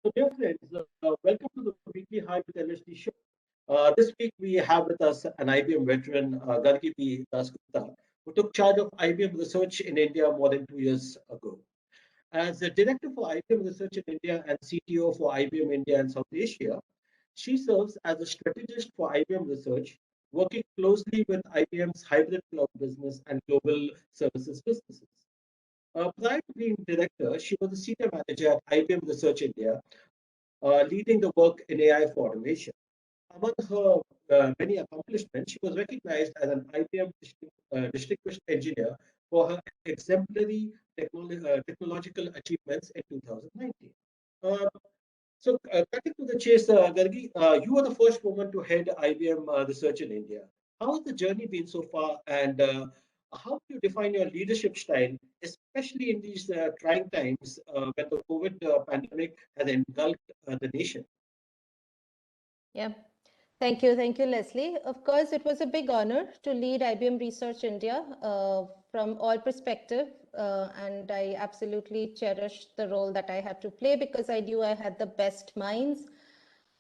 So, dear friends, welcome to the Weekly High with LSD show. This week we have with us an IBM veteran, Gargi P. Dasgupta, who took charge of IBM research in India more than 2 years ago. As the director for IBM Research in India and CTO for IBM India and South Asia, she serves as a strategist for IBM Research, working closely with IBM's hybrid cloud business and global services businesses. Prior to being director, she was a senior manager at IBM Research India, leading the work in AI for automation. Among her many accomplishments, she was recognized as an IBM Distinguished Engineer for her exemplary technological achievements in 2019. Uh, Cutting to the chase, Gargi, you were the first woman to head IBM research in India. How has the journey been so far, and how do you define your leadership style, especially in these trying times when the COVID pandemic has engulfed the nation? Yeah, thank you, Leslie. Of course, it was a big honor to lead IBM Research India from all perspective, and I absolutely cherished the role that I had to play because I knew I had the best minds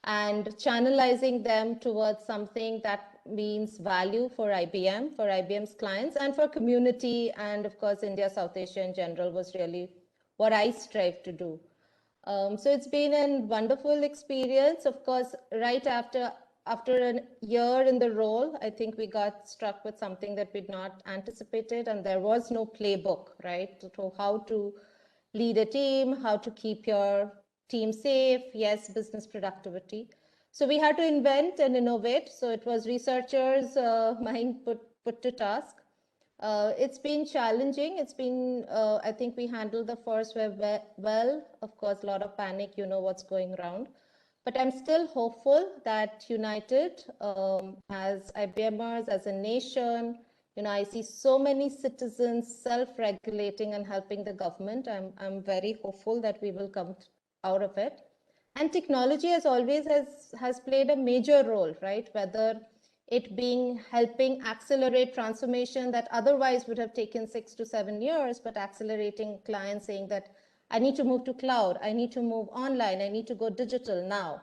and channelizing them towards something that means value for IBM, for IBM's clients, and for community, and of course, India, South Asia in general was really what I strive to do. So it's been a wonderful experience. Of course, right after a year in the role, I think we got struck with something that we'd not anticipated, and there was no playbook, right, to how to lead a team, how to keep your team safe, yes, business productivity. So we had to invent and innovate. So it was researchers' mind put to task. It's been challenging. It's been, I think we handled the first wave well. Of course, a lot of panic, you know what's going around. But I'm still hopeful that united as IBMers, as a nation, I see so many citizens self-regulating and helping the government. I'm very hopeful that we will come out of it. And technology as always has played a major role, right? Whether it being helping accelerate transformation that otherwise would have taken 6 to 7 years, but accelerating clients saying that I need to move to cloud, I need to move online, I need to go digital now.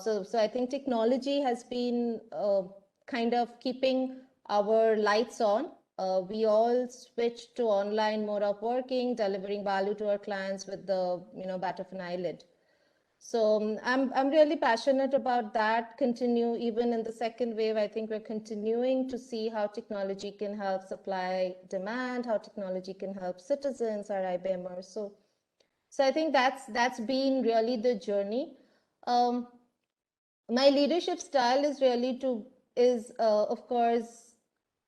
So I think technology has been kind of keeping our lights on. We all switched to online mode of working, delivering value to our clients with the bat of an eyelid. So I'm really passionate about that. Continue even in the second wave. I think we're continuing to see how technology can help supply demand, how technology can help citizens, our IBMers. So I think that's been really the journey. My leadership style is really of course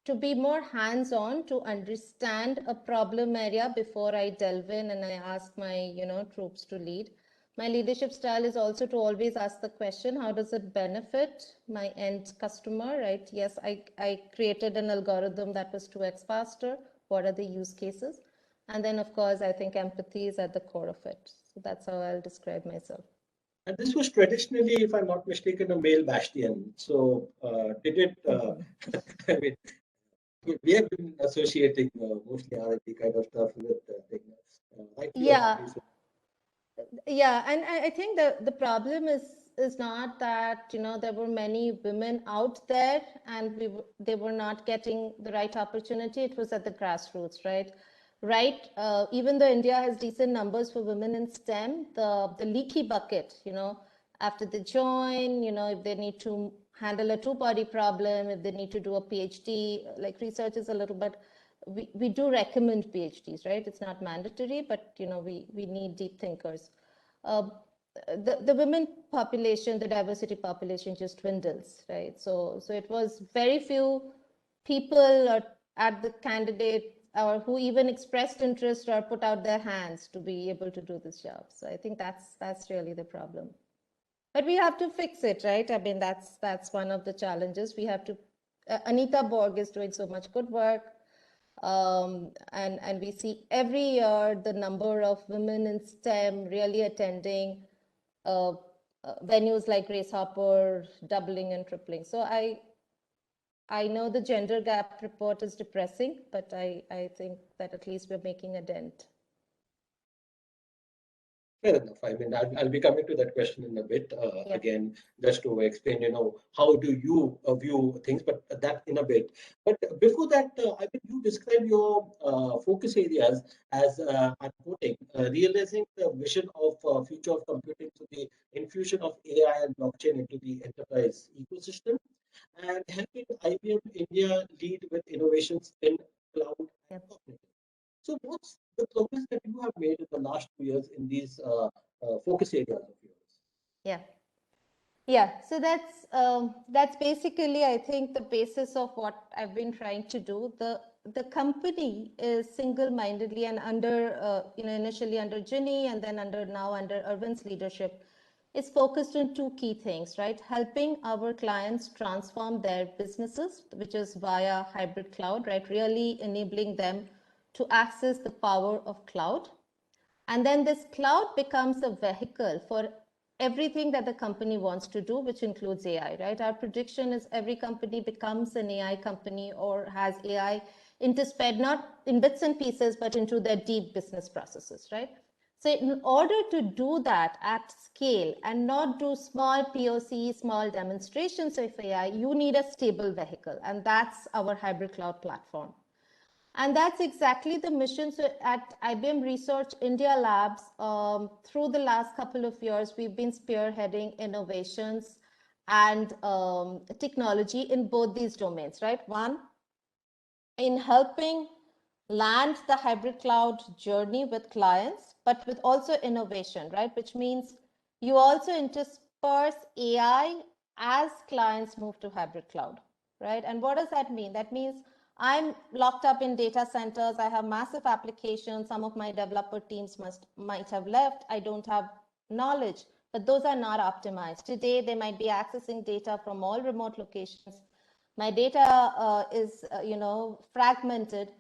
to be more hands-on, to understand a problem area before I delve in and I ask my troops to lead. My leadership style is also to always ask the question, how does it benefit my end customer, right? Yes, I created an algorithm that was 2x faster. What are the use cases? And then, of course, I think empathy is at the core of it. So that's how I'll describe myself. And this was traditionally, if I'm not mistaken, a male bastion. So, did it? I mean, we have been associating mostly R&D kind of stuff with rightly or Yeah, wrongly. So, yeah, and I think the problem is not that there were many women out there and they were not getting the right opportunity. It was at the grassroots, right? Right. Even though India has decent numbers for women in STEM, the leaky bucket, after they join, if they need to handle a two-body problem, if they need to do a PhD, like research is a little bit we do recommend PhDs, right? It's not mandatory, but we need deep thinkers. Uh, the women population, the diversity population just dwindles, right? So it was very few people at the candidate or who even expressed interest or put out their hands to be able to do this job. So I think that's really the problem. But we have to fix it, right? I mean, that's one of the challenges. We have to. Anita Borg is doing so much good work. And we see every year the number of women in STEM really attending venues like Grace Hopper doubling and tripling. So I know the gender gap report is depressing, but I think that at least we're making a dent. Fair enough. I mean, I'll be coming to that question in a bit. Again, just to explain, how do you view things, but that in a bit. But before that, I mean, you describe your focus areas as, I'm quoting, realizing the vision of future of computing through the infusion of AI and blockchain into the enterprise ecosystem, and helping IBM India lead with innovations in cloud and Yep. cognitive. So what's the progress that you have made in the last 2 years in these focus areas of yours? Yeah. Yeah, so that's basically, I think, the basis of what I've been trying to do. The company is single-mindedly and under initially under Ginny and then now under Arvind's leadership, is focused on two key things, right? Helping our clients transform their businesses, which is via hybrid cloud, right? Really enabling them to access the power of cloud. And then this cloud becomes a vehicle for everything that the company wants to do, which includes AI, right? Our prediction is every company becomes an AI company or has AI intersped, not in bits and pieces, but into their deep business processes, right? So in order to do that at scale and not do small POC, small demonstrations of AI, you need a stable vehicle. And that's our hybrid cloud platform. And that's exactly the mission. So at IBM Research India Labs, through the last couple of years, we've been spearheading innovations and technology in both these domains, right? One, in helping land the hybrid cloud journey with clients, but with also innovation, right? Which means you also intersperse AI as clients move to hybrid cloud, right? And what does that mean? That means I'm locked up in data centers. I have massive applications. Some of my developer teams might have left. I don't have knowledge, but those are not optimized. Today, they might be accessing data from all remote locations. My data is, fragmented.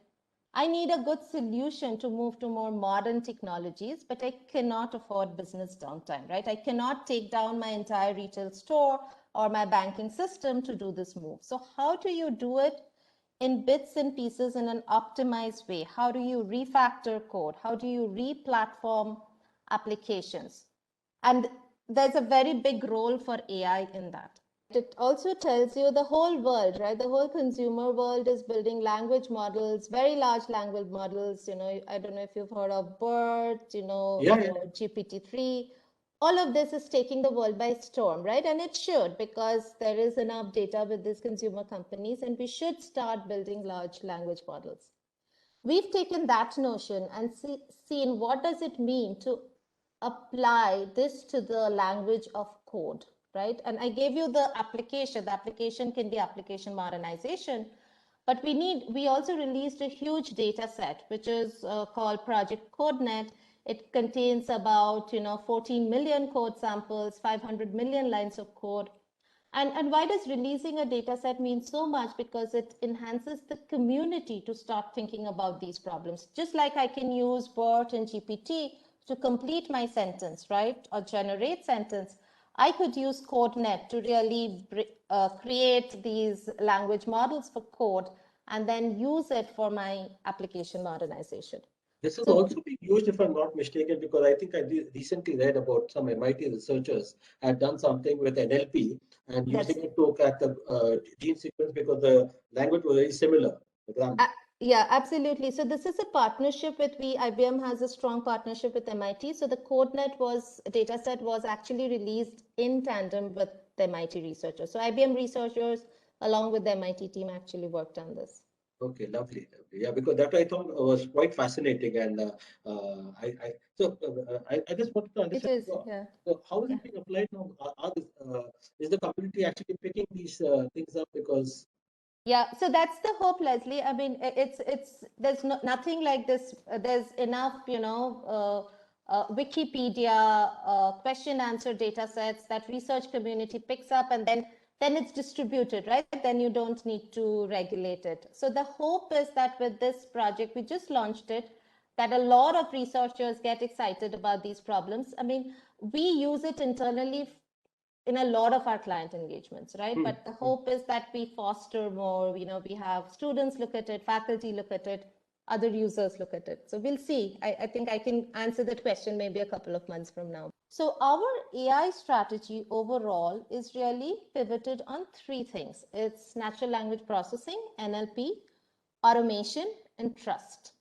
I need a good solution to move to more modern technologies, but I cannot afford business downtime, right? I cannot take down my entire retail store or my banking system to do this move. So how do you do it in bits and pieces in an optimized way? How do you refactor code? How do you re-platform applications? And there's a very big role for AI in that. It also tells you the whole world, right? The whole consumer world is building language models, very large language models. I don't know if you've heard of BERT, Yeah. GPT-3. All of this is taking the world by storm, right? And it should, because there is enough data with these consumer companies, and we should start building large language models. We've taken that notion and seen what does it mean to apply this to the language of code, right? And I gave you the application. The application can be application modernization, but we also released a huge data set, which is called Project CodeNet. It contains about 14 million code samples, 500 million lines of code. And why does releasing a data set mean so much? Because it enhances the community to start thinking about these problems. Just like I can use BERT and GPT to complete my sentence, right? Or generate sentence. I could use CodeNet to really create these language models for code and then use it for my application modernization. This is also being used, if I'm not mistaken, because I think I recently read about some MIT researchers had done something with NLP and using it to crack the gene sequence because the language was very similar. Yeah, absolutely. So this is a partnership with IBM has a strong partnership with MIT. So the CodeNet data set was actually released in tandem with the MIT researchers. So IBM researchers along with the MIT team actually worked on this. Okay, lovely. Yeah, because that I thought was quite fascinating, and I just wanted to understand. It is, yeah. So how is it being applied now? Is the community actually picking these things up? Because yeah, so that's the hope, Leslie. I mean, there's nothing like this. There's enough, Wikipedia question answer data sets that research community picks up, and then it's distributed, right? Then you don't need to regulate it. So the hope is that with this project, we just launched it, that a lot of researchers get excited about these problems. I mean, we use it internally in a lot of our client engagements, right? But the hope is that we foster more, we have students look at it, faculty look at it, other users look at it. So we'll see. I think I can answer that question maybe a couple of months from now. So our AI strategy overall is really pivoted on three things. It's natural language processing, NLP, automation, and trust.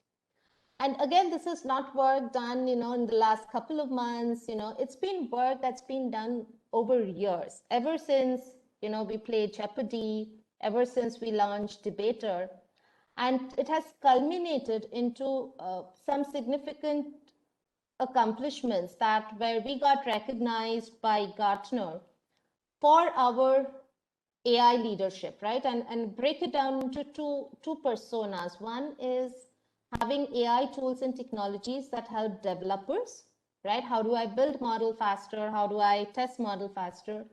And again, this is not work done, in the last couple of months, it's been work that's been done over years, ever since, we played Jeopardy, ever since we launched Debater. And it has culminated into some significant accomplishments where we got recognized by Gartner for our AI leadership, right? And break it down into two personas. One is having AI tools and technologies that help developers, right? How do I build model faster? How do I test model faster?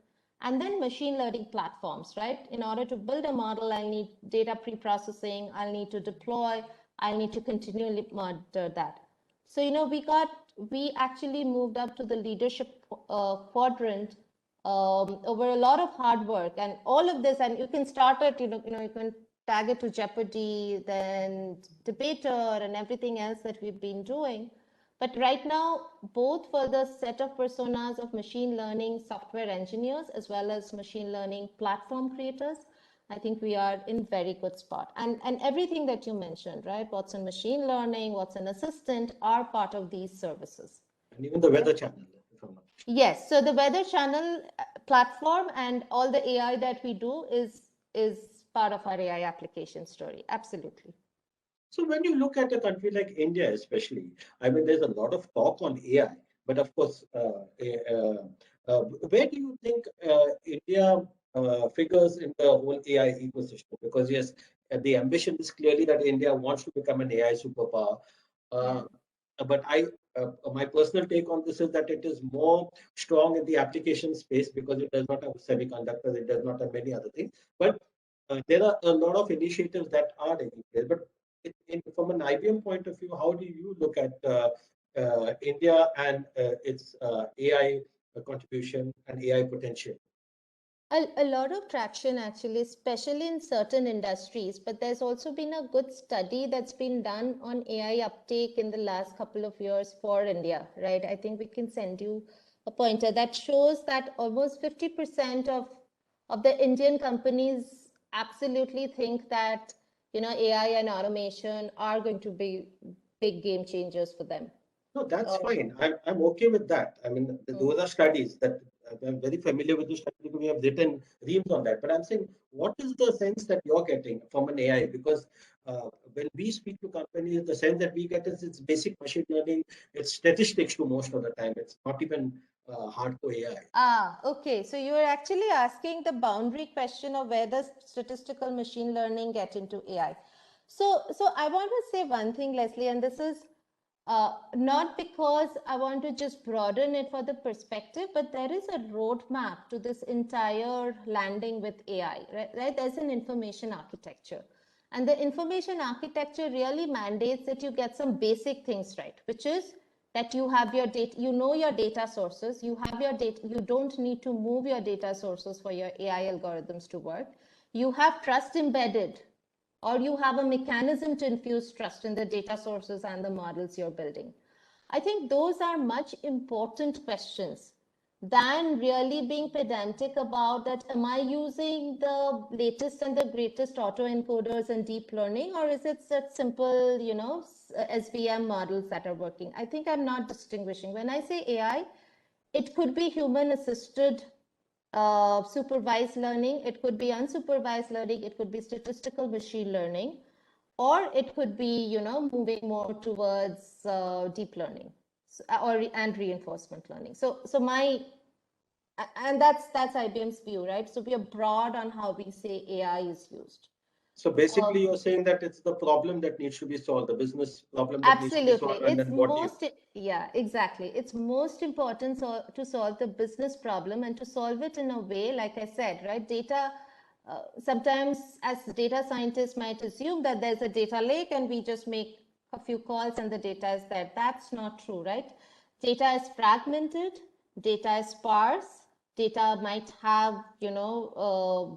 And then machine learning platforms, right? In order to build a model, I'll need data pre-processing, I'll need to deploy, I'll need to continually monitor that. So, we actually moved up to the leadership quadrant over a lot of hard work, and all of this, and you can start it, you can tag it to Jeopardy, then Debater, and everything else that we've been doing. But right now, both for the set of personas of machine learning software engineers as well as machine learning platform creators, I think we are in very good spot. And everything that you mentioned, right? Watson Machine Learning, Watson Assistant are part of these services. And even the Weather Channel. Yes, so the Weather Channel platform and all the AI that we do is part of our AI application story. Absolutely. So when you look at a country like India, especially, I mean, there's a lot of talk on AI, but of course, where do you think India figures in the whole AI ecosystem? Because yes, the ambition is clearly that India wants to become an AI superpower. But my personal take on this is that it is more strong in the application space because it does not have semiconductors, it does not have many other things. But there are a lot of initiatives that are taking place. But from an IBM point of view, how do you look at India and its AI contribution and AI potential? A lot of traction, actually, especially in certain industries, but there's also been a good study that's been done on AI uptake in the last couple of years for India, right? I think we can send you a pointer that shows that almost 50% of the Indian companies absolutely think that, AI and automation are going to be big game changers for them. No, that's fine. I'm okay with that. I mean, those are studies that I'm very familiar with the studies because we have written reams on that. But I'm saying, what is the sense that you're getting from an AI? Because when we speak to companies, the sense that we get is it's basic machine learning, it's statistics to most of the time. It's not even hardcore AI. Okay. So you are actually asking the boundary question of where does statistical machine learning get into AI? So I want to say one thing, Leslie, and this is not because I want to just broaden it for the perspective, but there is a roadmap to this entire landing with AI, right? There's an information architecture. And the information architecture really mandates that you get some basic things right, which is that you have your data, your data sources, you have your data, you don't need to move your data sources for your AI algorithms to work. You have trust embedded, or you have a mechanism to infuse trust in the data sources and the models you're building. I think those are much important questions than really being pedantic about that. Am I using the latest and the greatest autoencoders and deep learning, or is it such simple, SVM models that are working? I think I'm not distinguishing. When I say AI, it could be human assisted supervised learning, it could be unsupervised learning, it could be statistical machine learning, or it could be, moving more towards deep learning and reinforcement learning. So that's IBM's view, right? So we are broad on how we say AI is used. So basically, you're saying that it's the problem that needs to be solved, the business problem that needs to be solved, and then yeah, exactly. It's most important to solve the business problem and to solve it in a way, like I said, right? Data, sometimes as data scientists might assume that there's a data lake and we just make a few calls and the data is there. That's not true, right? Data is fragmented, data is sparse, data might have,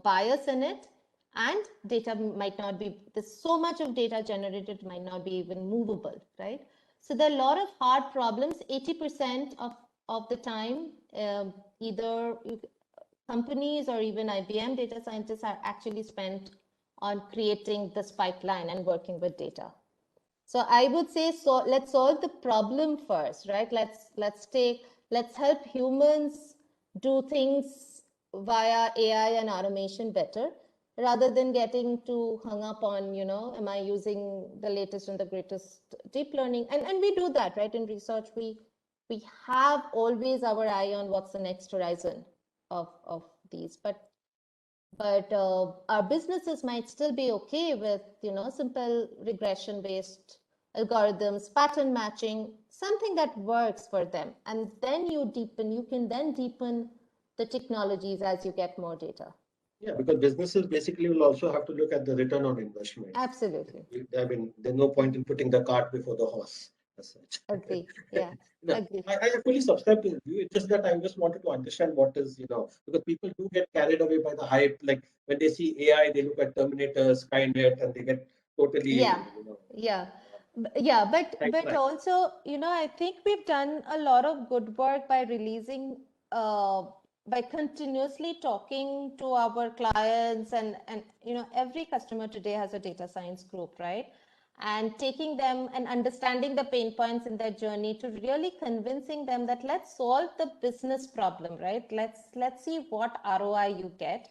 bias in it. and data might not be, there's so much of data generated might not be even movable, right? So there are a lot of hard problems. 80% of the time, either companies or even IBM data scientists are actually spent on creating this pipeline and working with data. So I would say, so let's solve the problem first, right? Let's help humans do things via AI and automation better, rather than getting too hung up on, am I using the latest and the greatest deep learning? And we do that, right? In research, we have always our eye on what's the next horizon of these, but our businesses might still be okay with, simple regression based algorithms, pattern matching, something that works for them. And then you can then deepen the technologies as you get more data. Yeah, because businesses basically will also have to look at the return on investment. Absolutely. I mean, there's no point in putting the cart before the horse as such. Agree. Yeah. No, Agree. I fully subscribe to you. It's just that I just wanted to understand what is, because people do get carried away by the hype. Like when they see AI, they look at Terminator, Skynet, and they get totally, yeah. But also, I think we've done a lot of good work by releasing, by continuously talking to our clients, and every customer today has a data science group, right? And taking them and understanding the pain points in their journey to really convincing them that let's solve the business problem, right? Let's see what ROI you get.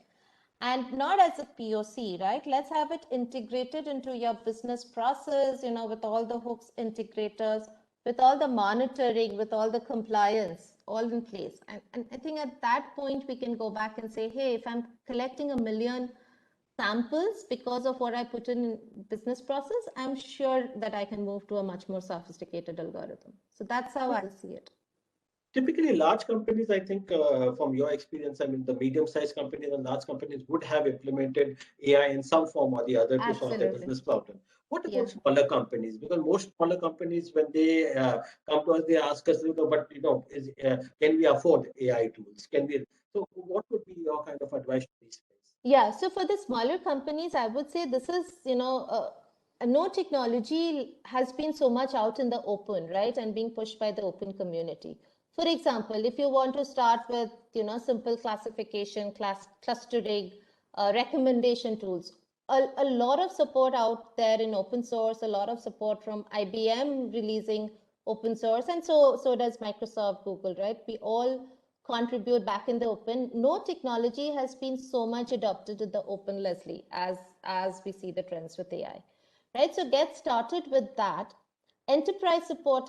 And not as a POC, right? Let's have it integrated into your business process, with all the hooks integrators, with all the monitoring, with all the compliance, all in place. And I think at that point, we can go back and say, hey, if I'm collecting 1 million samples because of what I put in business process, I'm sure that I can move to a much more sophisticated algorithm. So that's how I see it. Typically, large companies, I think, from your experience, I mean, the medium-sized companies and large companies would have implemented AI in some form or the other to solve their business problem. What about smaller companies? Because most smaller companies, when they come to us, they ask us, but can we afford AI tools? Can we? So, what would be your kind of advice to these guys? Yeah. So for the smaller companies, I would say this is, no technology has been so much out in the open, right? And being pushed by the open community. For example, if you want to start with, simple classification, clustering, recommendation tools, a lot of support out there in open source, a lot of support from IBM releasing open source. And so does Microsoft, Google, right? We all contribute back in the open. No technology has been so much adopted in the open, Leslie, as we see the trends with AI, right? So get started with that. Enterprise support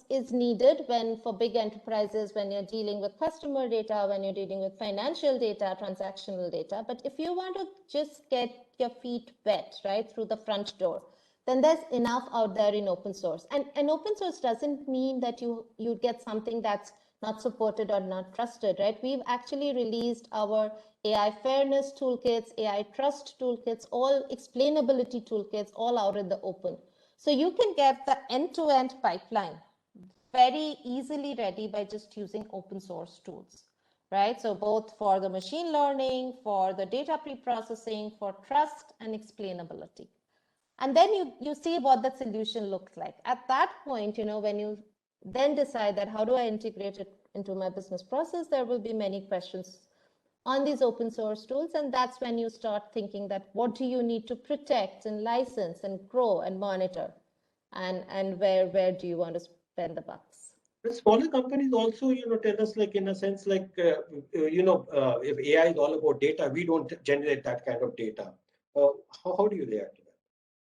is needed for big enterprises, when you're dealing with customer data, when you're dealing with financial data, transactional data. But if you want to just get your feet wet, right, through the front door, then there's enough out there in open source. And open source doesn't mean that you get something that's not supported or not trusted, right? We've actually released our AI fairness toolkits, AI trust toolkits, all explainability toolkits, all out in the open. So you can get the end-to-end pipeline very easily ready by just using open source tools, right? So both for the machine learning, for the data pre-processing, for trust and explainability. And then you see what the solution looks like. At that point, when you then decide that how do I integrate it into my business process, there will be many questions on these open source tools. And that's when you start thinking that what do you need to protect and license and grow and monitor? And where do you want to spend the bucks? The smaller companies also, tell us, like, in a sense, like, if AI is all about data, we don't generate that kind of data. How do you react to that?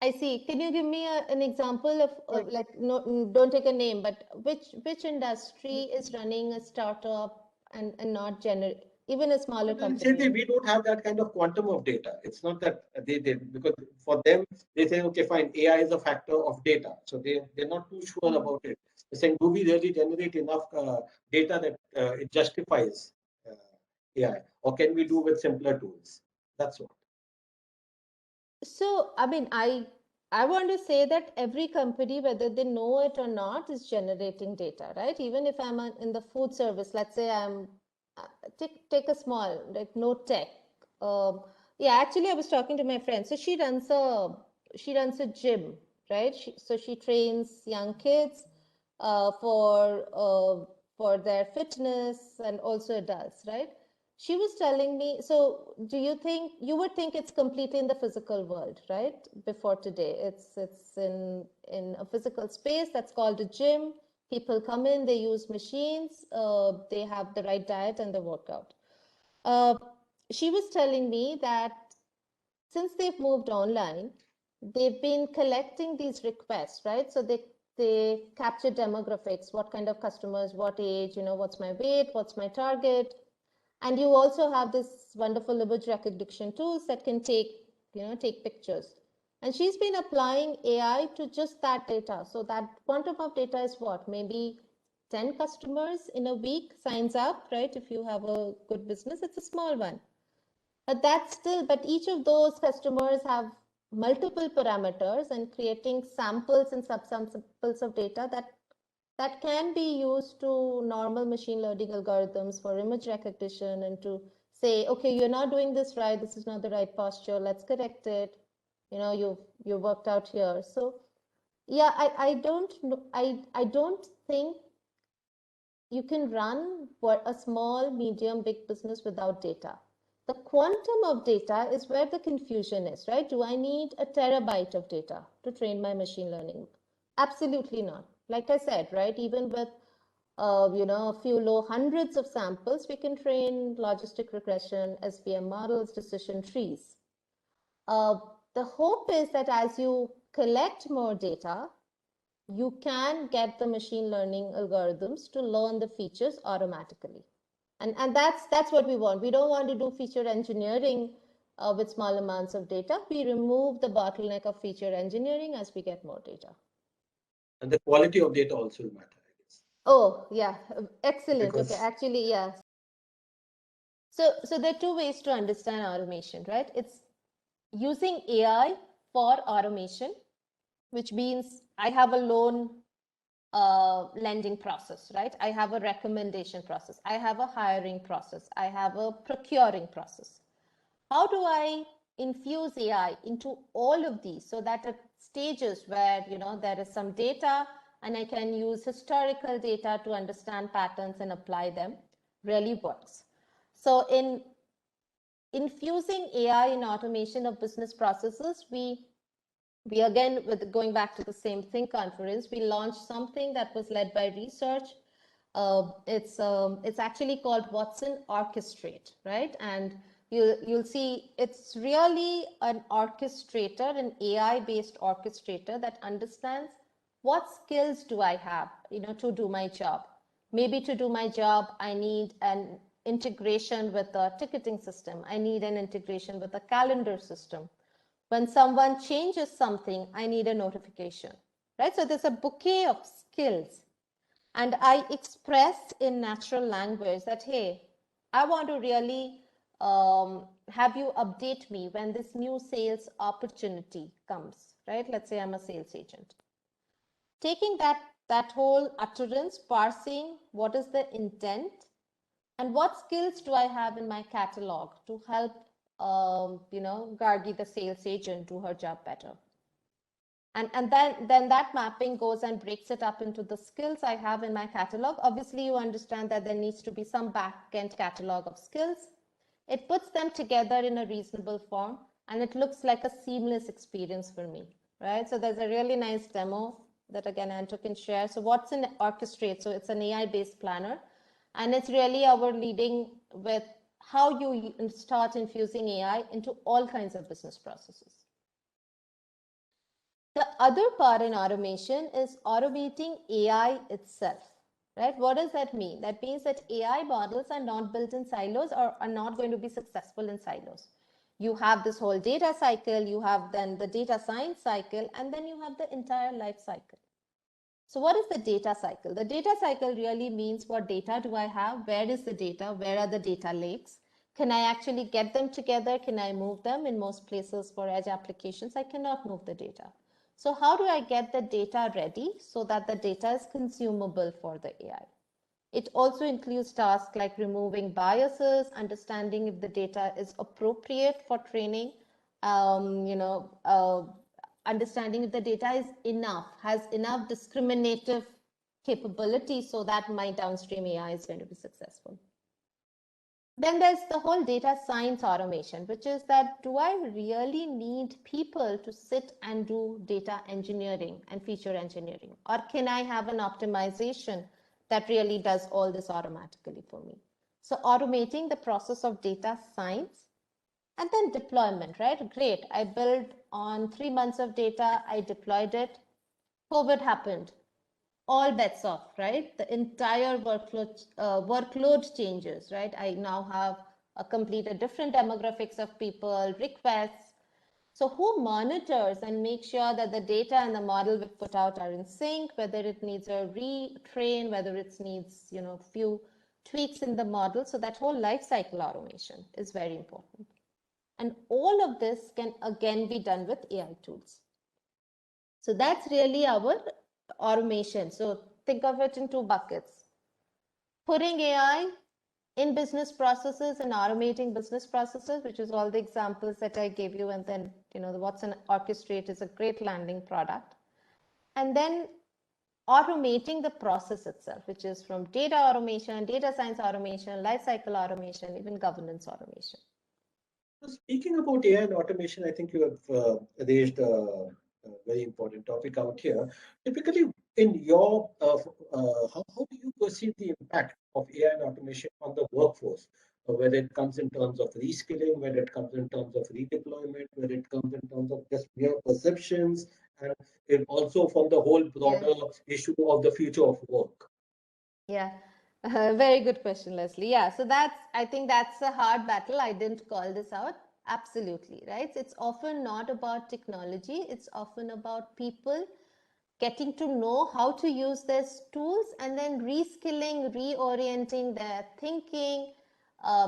I see. Can you give me an example of like, no, don't take a name, but which industry is running a startup and not generate, even a smaller company? We don't have that kind of quantum of data. It's not that they because for them, they say, okay, fine, AI is a factor of data. So they're not too sure about it. They're saying, do we really generate enough data that it justifies AI? Or can we do with simpler tools? That's what. So, I mean, I want to say that every company, whether they know it or not, is generating data, right? Even if I'm in the food service, let's say I'm take a small, like no tech, Yeah, actually, I was talking to my friend. So she runs a gym, right? So she trains young kids for their fitness and also adults, right? She was telling me, so do you think you would think it's completely in the physical world, right? Before today, it's in a physical space that's called a gym. People come in, they use machines, they have the right diet and the workout. Uh, she was telling me that since they've moved online, they've been collecting these requests, right? So they capture demographics, what kind of customers, what age, what's my weight, what's my target. And you also have this wonderful image recognition tools that can take pictures. And she's been applying AI to just that data. So that quantum of data is what? Maybe 10 customers in a week signs up, right? If you have a good business, it's a small one. But each of those customers have multiple parameters, and creating samples and subsamples of data that can be used to normal machine learning algorithms for image recognition, and to say, okay, you're not doing this right. This is not the right posture. Let's correct it. You worked out here. So yeah, I don't know. I don't think you can run a small, medium, big business without data. The quantum of data is where the confusion is, right? Do I need a terabyte of data to train my machine learning? Absolutely not. Like I said, right? Even with a few low hundreds of samples, we can train logistic regression, SVM models, decision trees. The hope is that as you collect more data, you can get the machine learning algorithms to learn the features automatically. And that's what we want. We don't want to do feature engineering with small amounts of data. We remove the bottleneck of feature engineering as we get more data. And the quality of data also will matter, I guess. Oh, yeah, excellent. Because Okay, actually, yeah. So there are two ways to understand automation, right? It's using AI for automation, which means I have a loan lending process, right? I have a recommendation process. I have a hiring process. I have a procuring process. How do I infuse AI into all of these so that at stages where there is some data and I can use historical data to understand patterns and apply them really works. So in infusing AI in automation of business processes, we again, with going back to the same Think conference, we launched something that was led by research. It's actually called Watson Orchestrate, right? And you'll see it's really an orchestrator, an AI-based orchestrator that understands what skills do I have, to do my job. Maybe to do my job, I need an integration with a ticketing system. I need an integration with a calendar system. When someone changes something, I need a notification, right? So there's a bouquet of skills. And I express in natural language that, hey, I want to really have you update me when this new sales opportunity comes, right? Let's say I'm a sales agent. Taking that whole utterance, parsing what is the intent and what skills do I have in my catalog to help Gargi, the sales agent, do her job better. And then that mapping goes and breaks it up into the skills I have in my catalog. Obviously, you understand that there needs to be some back-end catalog of skills. It puts them together in a reasonable form, and it looks like a seamless experience for me, right? So there's a really nice demo that, again, Anto can share. So Watson Orchestrate? So it's an AI-based planner, and it's really our leading with how you start infusing AI into all kinds of business processes. The other part in automation is automating AI itself, right? What does that mean? That means that AI models are not built in silos or are not going to be successful in silos. You have this whole data cycle, you have then the data science cycle, and then you have the entire life cycle. So what is the data cycle? The data cycle really means what data do I have? Where is the data? Where are the data lakes? Can I actually get them together? Can I move them? In most places for edge applications, I cannot move the data. So how do I get the data ready so that the data is consumable for the AI? It also includes tasks like removing biases, understanding if the data is appropriate for training, understanding if the data is enough, has enough discriminative capability so that my downstream AI is going to be successful. Then there's the whole data science automation, which is that, do I really need people to sit and do data engineering and feature engineering? Or can I have an optimization that really does all this automatically for me? So automating the process of data science and then deployment, right? Great. I built on 3 months of data. I deployed it. COVID happened. All bets off, right? The entire workload changes, right? I now have a different demographics of people, requests. So who monitors and makes sure that the data and the model we put out are in sync, whether it needs a retrain, whether it needs, few tweaks in the model. So that whole life cycle automation is very important. And all of this can again be done with AI tools. So that's really our automation. So think of it in 2 buckets. Putting AI in business processes and automating business processes, which is all the examples that I gave you. And then, the Watson Orchestrate is a great landing product. And then automating the process itself, which is from data automation, data science automation, lifecycle automation, even governance automation. So speaking about AI and automation, I think you have raised a very important topic out here. Typically, in your how do you perceive the impact of AI and automation on the workforce? Whether it comes in terms of reskilling, whether it comes in terms of redeployment, whether it comes in terms of just mere perceptions, and it also from the whole broader issue of the future of work. Yeah. Very good question, Leslie. Yeah, so I think that's a hard battle. I didn't call this out. Absolutely, right? It's often not about technology. It's often about people getting to know how to use these tools and then reskilling, reorienting their thinking,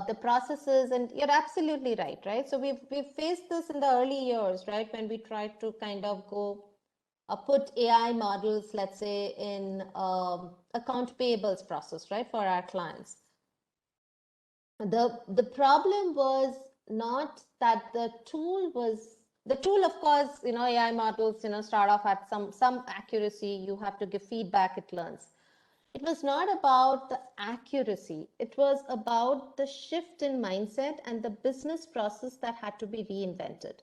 the processes. And you're absolutely right? So we've faced this in the early years, right? When we tried to kind of go put AI models, let's say, in account payables process, right, for our clients. The problem was not that the tool, of course, AI models, start off at some accuracy. You have to give feedback, it learns. It was not about the accuracy. It was about the shift in mindset and the business process that had to be reinvented.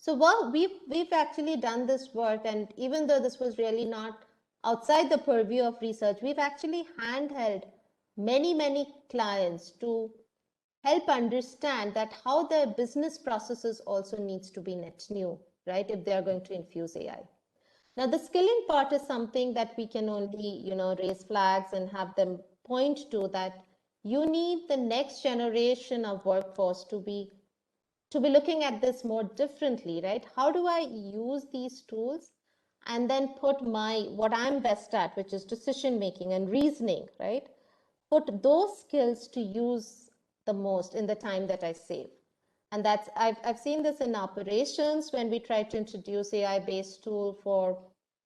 So we've actually done this work, and even though this was really not outside the purview of research, we've actually handheld many clients to help understand that how their business processes also needs to be net new, right? If they're going to infuse AI. Now, the skilling part is something that we can only, raise flags and have them point to, that you need the next generation of workforce to be looking at this more differently, right? How do I use these tools and then put what I'm best at, which is decision making and reasoning, right? Put those skills to use the most in the time that I save. And I've seen this in operations when we tried to introduce AI-based tool for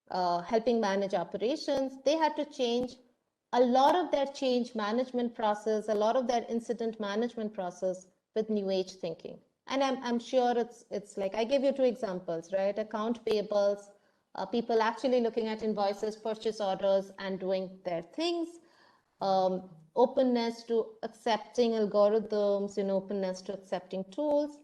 helping manage operations. They had to change a lot of their change management process, a lot of their incident management process with new age thinking. And I'm sure it's like, I gave you 2 examples, right? Account payables, people actually looking at invoices, purchase orders, and doing their things. Openness to accepting algorithms, openness to accepting tools.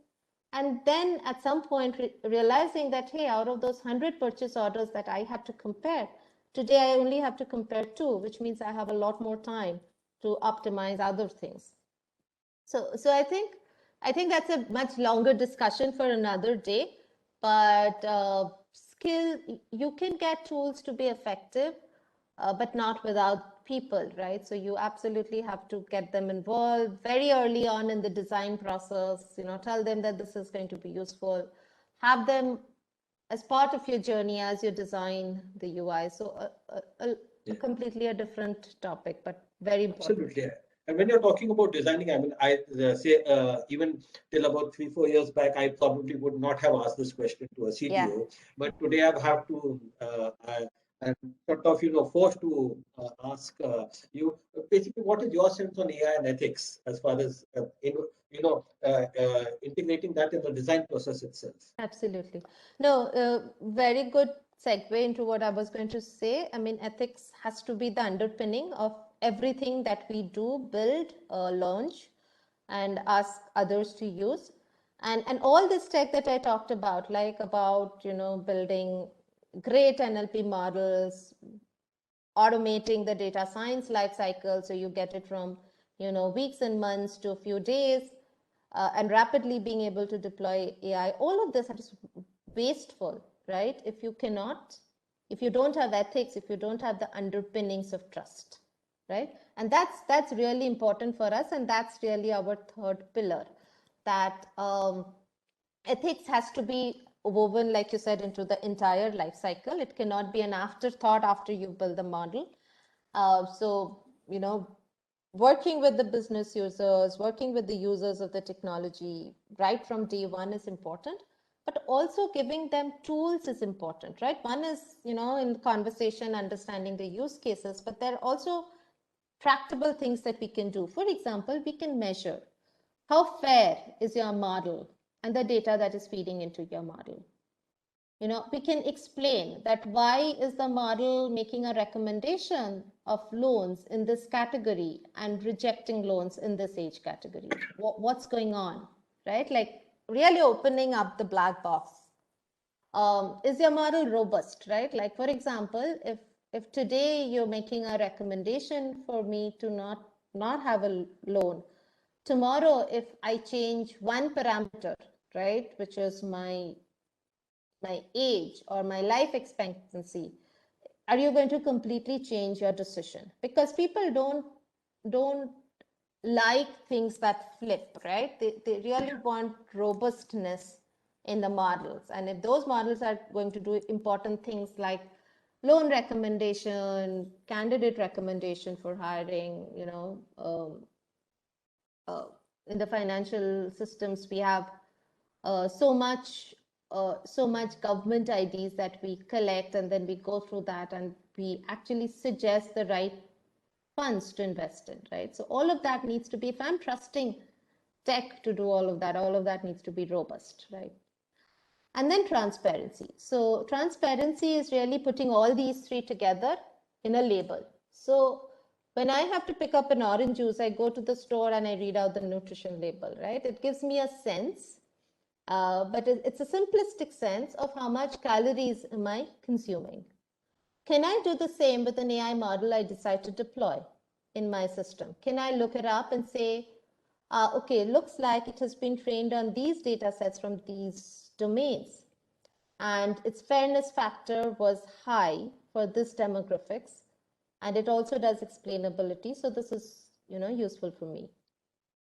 And then at some point realizing that, hey, out of those 100 purchase orders that I had to compare, today I only have to compare 2, which means I have a lot more time to optimize other things. So I think that's a much longer discussion for another day. But you can get tools to be effective, but not without people, right? So you absolutely have to get them involved very early on in the design process, tell them that this is going to be useful, have them as part of your journey as you design the UI. So completely a different topic, but very important. Absolutely. And when you're talking about designing, I mean, I say even till about 3-4 years back, I probably would not have asked this question to a CTO. But today I have to, I'm sort of, forced to ask you. basically, what is your sense on AI and ethics as far as integrating that in the design process itself? Absolutely. No, very good segue into what I was going to say. I mean, ethics has to be the underpinning of everything that we do, build, launch, and ask others to use. And all this tech that I talked about, like about, building great NLP models, automating the data science life cycle so you get it from weeks and months to a few days, and rapidly being able to deploy AI. All of this is wasteful, right? If you don't have ethics, if you don't have the underpinnings of trust, right? And that's really important for us, and that's really our third pillar, that ethics has to be woven, like you said, into the entire life cycle. It cannot be an afterthought after you build the model. So, working with the business users, working with the users of the technology right from day one is important, but also giving them tools is important, right? One is, in the conversation, understanding the use cases, but there are also tractable things that we can do. For example, we can measure how fair is your model and the data that is feeding into your model. We can explain that why is the model making a recommendation of loans in this category and rejecting loans in this age category. What's going on, right? Like really opening up the black box. Is your model robust, right? Like, for example, if today you're making a recommendation for me to not have a loan, tomorrow if I change one parameter, right, which is my age or my life expectancy, are you going to completely change your decision? Because people don't like things that flip, right? They really want robustness in the models. And if those models are going to do important things like loan recommendation, candidate recommendation for hiring, in the financial systems, we have so much government IDs that we collect, and then we go through that and we actually suggest the right funds to invest in, right? So all of that needs to be, if I'm trusting tech to do all of that needs to be robust, right? And then transparency. So transparency is really putting all these three together in a label. So when I have to pick up an orange juice, I go to the store and I read out the nutrition label, right? It gives me a sense, but it's a simplistic sense of how much calories am I consuming. Can I do the same with an AI model I decide to deploy in my system? Can I look it up and say, okay, looks like it has been trained on these data sets from these domains, and its fairness factor was high for this demographics, and it also does explainability. So this is, useful for me.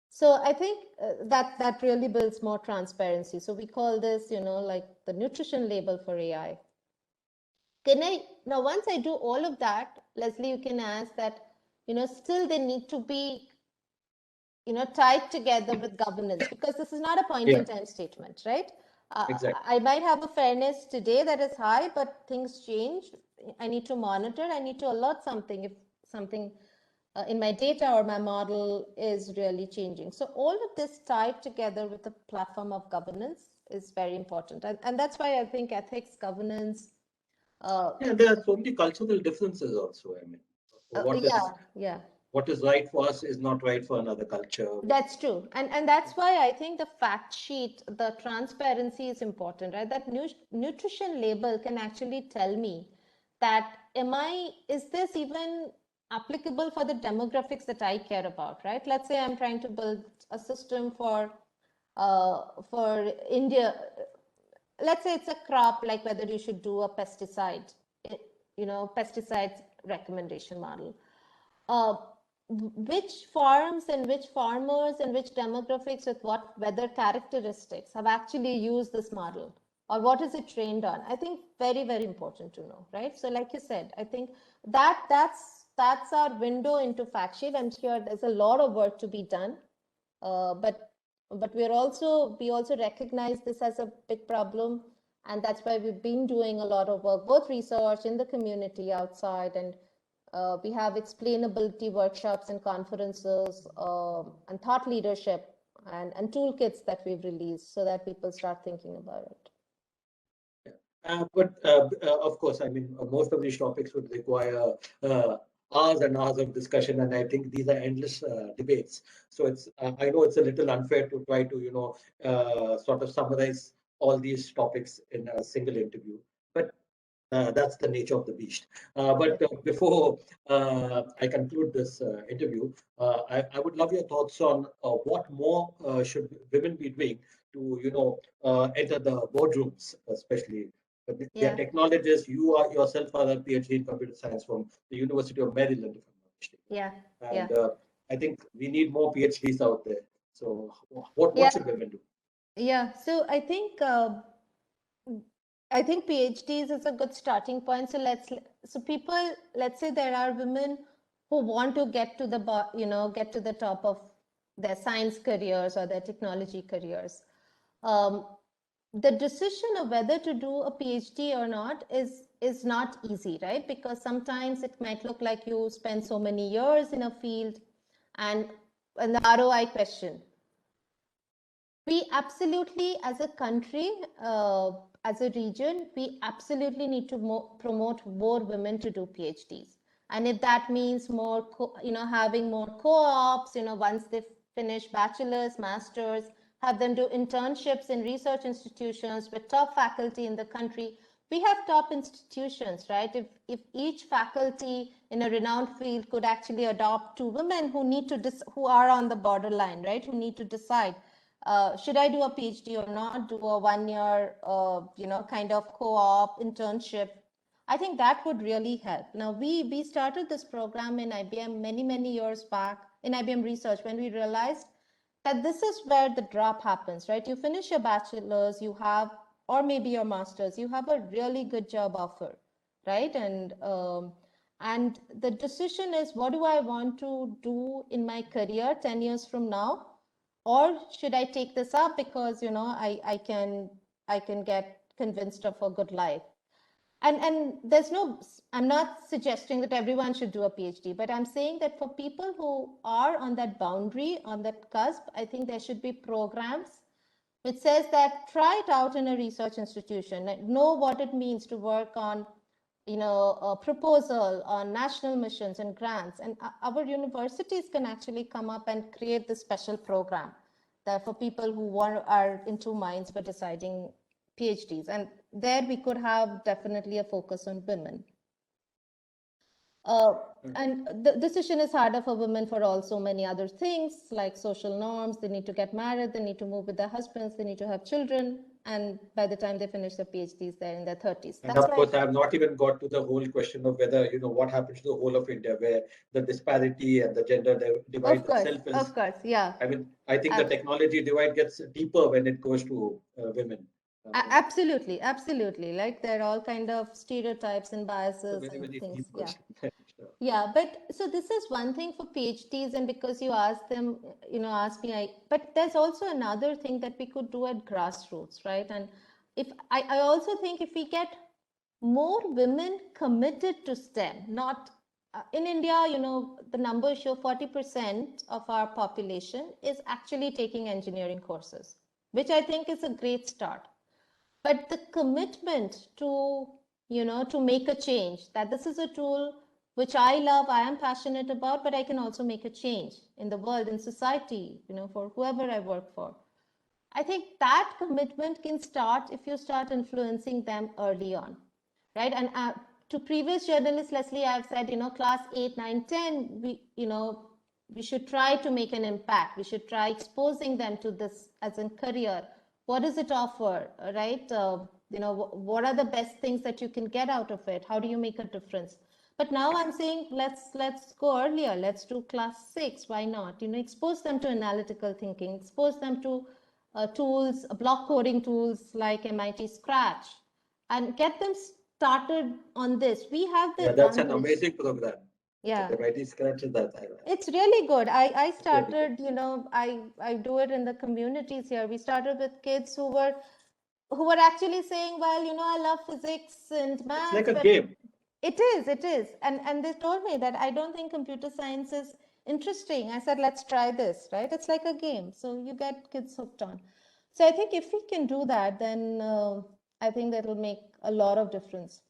So I think that really builds more transparency. So we call this, like the nutrition label for AI. Now, once I do all of that, Leslie, you can ask that, still they need to be, tied together with governance, because this is not a point in time statement, right? Exactly. I might have a fairness today that is high, but things change. I need to monitor. I need to alert something if something in my data or my model is really changing. So all of this tied together with a platform of governance is very important. And that's why I think ethics, governance. There are so many cultural differences also. I mean, what is right for us is not right for another culture. That's true. And that's why I think the fact sheet, the transparency is important, right? That nutrition label can actually tell me that is this even applicable for the demographics that I care about, right? Let's say I'm trying to build a system for India. Let's say it's a crop, like whether you should do a pesticide, pesticides recommendation model. Which farms and which farmers and which demographics with what weather characteristics have actually used this model, or what is it trained on? I think very, very important to know, right? So like you said, I think that's our window into fact sheet. I'm sure there's a lot of work to be done, but we also recognize this as a big problem, and that's why we've been doing a lot of work, both research in the community outside, and We have explainability workshops and conferences and thought leadership and toolkits that we've released so that people start thinking about it. But of course, I mean, most of these topics would require hours and hours of discussion, and I think these are endless debates. So it's I know it's a little unfair to try to sort of summarize all these topics in a single interview, but that's the nature of the beast. But before I conclude this interview, I would love your thoughts on what more should women be doing to, enter the boardrooms, especially. They are technologists. You are yourself are a PhD in computer science from the University of Maryland, if I'm not mistaken. Yeah. And I think we need more PhDs out there. So what should women do? Yeah. So I think PhDs is a good starting point. So people, let's say there are women who want to get to the top of their science careers or their technology careers. The decision of whether to do a PhD or not is not easy, right? Because sometimes it might look like you spend so many years in a field, and the ROI question. We absolutely, as a country, as a region, we absolutely need to promote more women to do PhDs. And if that means more, having more co-ops, once they finish bachelor's, master's, have them do internships in research institutions with top faculty in the country. We have top institutions, right? If each faculty in a renowned field could actually adopt 2 women who are on the borderline, right? Who need to decide, should I do a PhD or not? Do a 1 year, kind of co-op internship? I think that would really help. Now, we started this program in IBM many years back in IBM Research when we realized that this is where the drop happens, right? You finish your bachelor's, or maybe your master's, you have a really good job offer, right? And the decision is, what do I want to do in my career 10 years from now? Or should I take this up because, I can get convinced of a good life? And I'm not suggesting that everyone should do a PhD, but I'm saying that for people who are on that boundary, on that cusp, I think there should be programs which says that try it out in a research institution, know what it means to work on, a proposal on national missions and grants. And our universities can actually come up and create this special program that for people who are in 2 minds for deciding PhDs. And there we could have definitely a focus on women. And the decision is harder for women for also many other things like social norms. They need to get married, they need to move with their husbands, they need to have children. And by the time they finish their PhDs, they're in their 30s. And of course, I have not even got to the whole question of whether, what happens to the whole of India, where the disparity and the gender divide itself is. Of course, yeah. I mean, I think the technology divide gets deeper when it goes to women. Absolutely. Like there are all kind of stereotypes and biases and things. Yeah, but so this is one thing for PhDs, and because you asked me, but there's also another thing that we could do at grassroots, right? And if I also think if we get more women committed to STEM, not in India, the numbers show 40% of our population is actually taking engineering courses, which I think is a great start. But the commitment to, to make a change, that this is a tool which I love, I am passionate about, but I can also make a change in the world, in society, for whoever I work for. I think that commitment can start if you start influencing them early on, right? And to previous journalists, Leslie, I've said, class 8, 9, 10, we should try to make an impact. We should try exposing them to this as a career. What does it offer, right? What are the best things that you can get out of it? How do you make a difference? But now I'm saying, let's go earlier. Let's do class 6. Why not? Expose them to analytical thinking, expose them to tools, block coding tools like MIT Scratch, and get them started on this. We have the that's an amazing program. Yeah, MIT Scratch is that. It's really good. I started, I do it in the communities here. We started with kids who were actually saying, well, I love physics and math. It's like a game. It is. And they told me that I don't think computer science is interesting. I said, let's try this, right? It's like a game. So you get kids hooked on. So I think if we can do that, then I think that will make a lot of difference.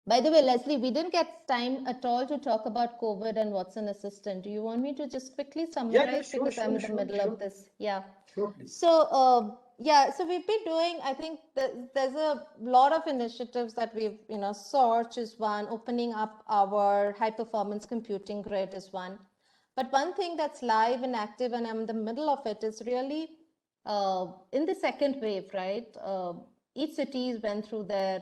By the way, Leslie, we didn't get time at all to talk about COVID and Watson Assistant. Do you want me to just quickly summarize? Sure, because I'm in the middle of this. Yeah. Sure, please. So so we've been doing, I think there's a lot of initiatives that we've, Search is one, opening up our high performance computing grid is one. But one thing that's live and active, and I'm in the middle of it, is really in the second wave, right? Each city went through their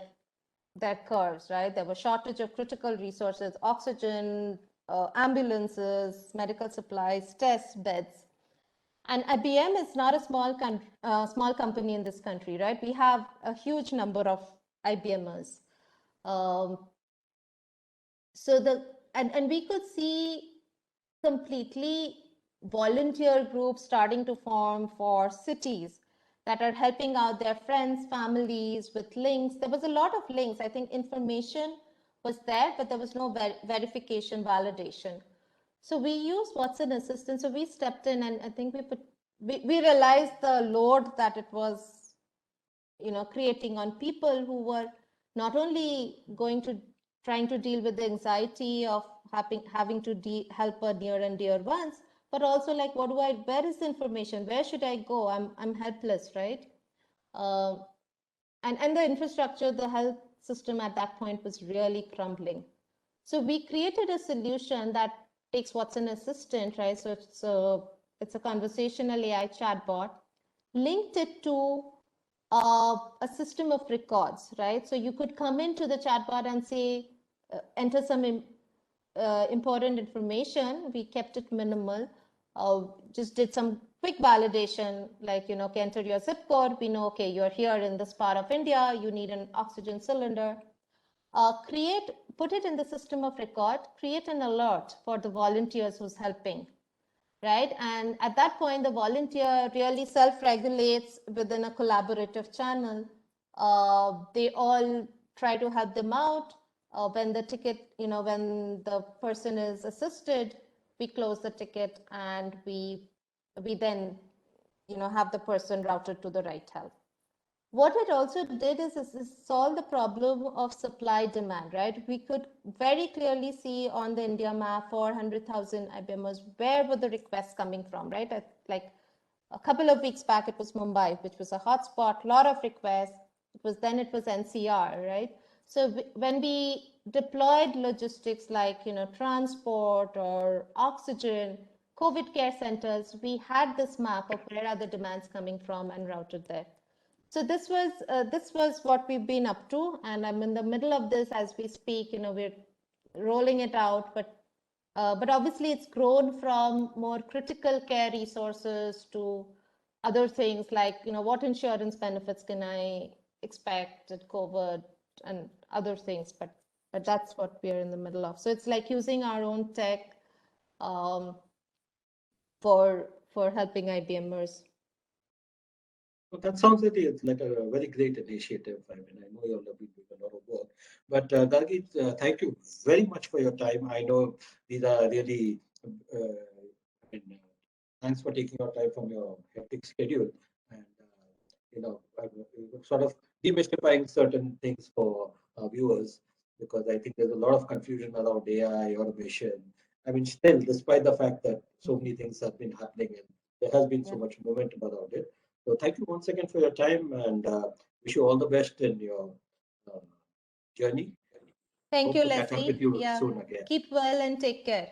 curves, right? There was shortage of critical resources, oxygen, ambulances, medical supplies, test beds. And IBM is not a small company in this country, right? We have a huge number of IBMers. And we could see completely volunteer groups starting to form for cities that are helping out their friends, families with links. There was a lot of links. I think information was there, but there was no verification, validation. So we used Watson Assistant. So we stepped in, and I think we realized the load that it was, creating on people who were not only trying to deal with the anxiety of having to help a near and dear ones, but also like, where is the information? Where should I go? I'm helpless, right? And the infrastructure, the health system at that point was really crumbling. So we created a solution that takes Watson Assistant, right? So it's a conversational AI chatbot, linked it to a system of records, right? So you could come into the chatbot and say, enter some important information. We kept it minimal. Just did some quick validation, like, okay, enter your zip code. We know, okay, you're here in this part of India. You need an oxygen cylinder. Put it in the system of record, create an alert for the volunteers who's helping, right? And at that point, the volunteer really self-regulates within a collaborative channel. They all try to help them out. When the ticket, when the person is assisted, we close the ticket, and we then, have the person routed to the right help. What it also did is solve the problem of supply demand, right? We could very clearly see on the India map 400,000 IBMers, where were the requests coming from, right? Like a couple of weeks back, it was Mumbai, which was a hotspot, lot of requests. It was NCR, right? So when we deployed logistics like, transport or oxygen, COVID care centers, we had this map of where are the demands coming from and routed there. So this was what we've been up to, and I'm in the middle of this as we speak. We're rolling it out, but obviously it's grown from more critical care resources to other things like, what insurance benefits can I expect at COVID and other things, but that's what we're in the middle of. So it's like using our own tech for helping IBMers. Well, that sounds like it's like a very great initiative. I mean, I know you'll be doing a lot of work, but Gargi, thank you very much for your time. I know these are really, thanks for taking your time from your hectic schedule and sort of demystifying certain things for viewers, because I think there's a lot of confusion around AI automation. I mean, still, despite the fact that so many things have been happening and there has been so much momentum around it. So thank you once again for your time, and wish you all the best in your journey. Thank Hope you, to Leslie. catch up with you soon again. Keep well and take care.